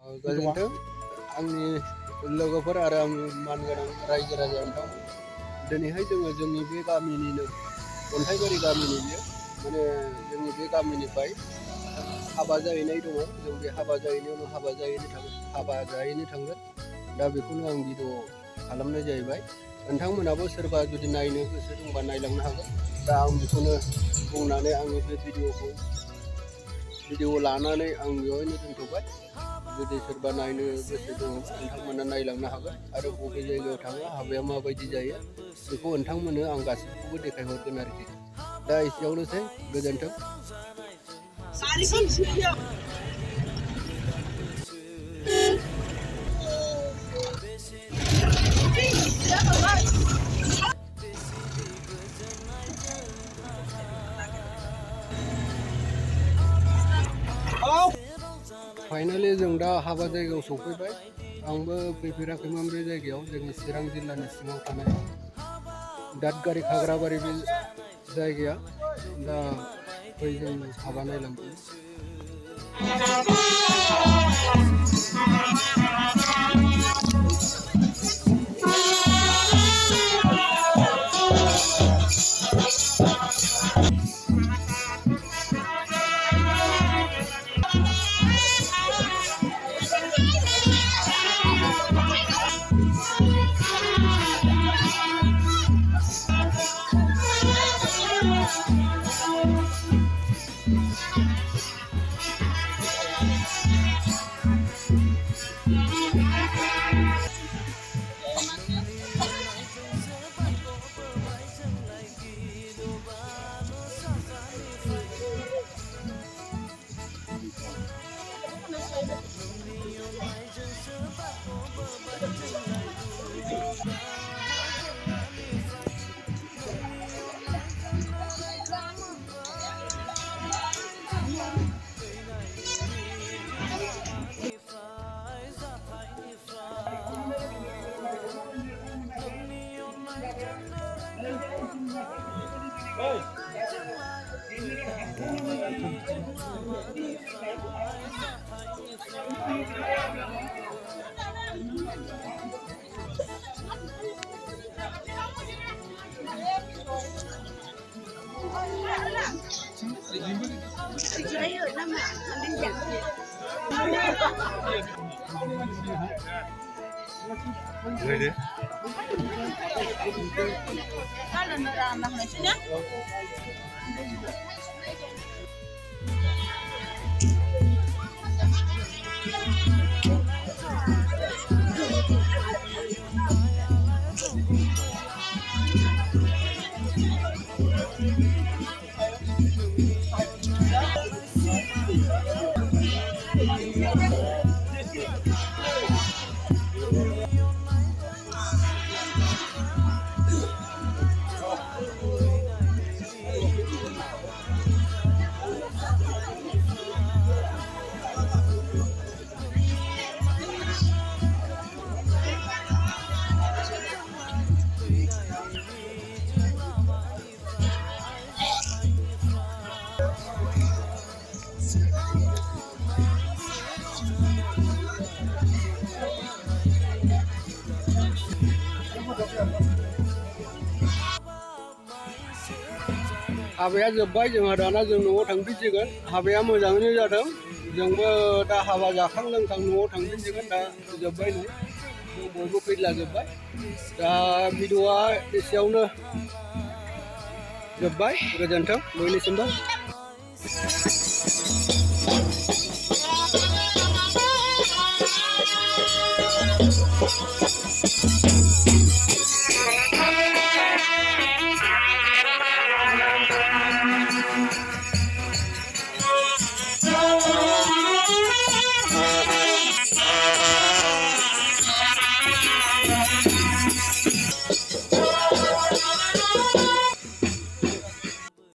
गोजोन्थों आंनि लोगोफोर आरो आंनि मानगोनां रायजो राजा नोंथांमोन। दिनैहाय जोङो जोंनि बे गामिनिनो अन्थाइबारि गामिनि बियो माने जोंनि बे गामिनिफ्राय हाबा जाहैनाय दङ। जों बे हाबा जाहैनायावनो हाबा जाहैनो थांगोन। दा बेखौनो आं भिडिअ खालामनाय जाहैबाय। नोंथांमोनाबो सोरबा जुदि नायनो गोसो दंबा नायलांनो हागोन। दा आं बेखौनो बुंनानै आंनि बे भिडिअ लानानै आं बेवहायनो दोनथ'बाय। जुदि सोरबा नायनो गोसो दङबा नोंथांमोना नायलांनो हागोन आरो बबे जायगायाव थाङो हाबाया माबायदि जायो बेखौ नोंथांमोननो आं गासिखौबो देखायहरगोन आरोखि। दा एसेयावनोसै, गोजोन्थों। फाइनालि जों दा हाबा जायगायाव सफैबाय। आंबो फैफेराखैमोन बे जायगायाव, जोंनि चिरां जिल्लानि सिङाव थानाय दादगारि खाग्राबारि बे जायगाया। दा फै जों हाबा नायलांदों। हाबाया जोब्बाय, जोंहा दाना जों न'आव थांफिनसिगोन। हाबाया मोजाङैनो जादों। जोंबो दा हाबा जाखां लोंखां न'आव थांफिनसिगोन। दा जोब्बाय नै, जों बयबो फैला जोब्बाय। दा भिडिअआ एसेयावनो जोब्बाय। गोजोन्थों बयनिसिमबो।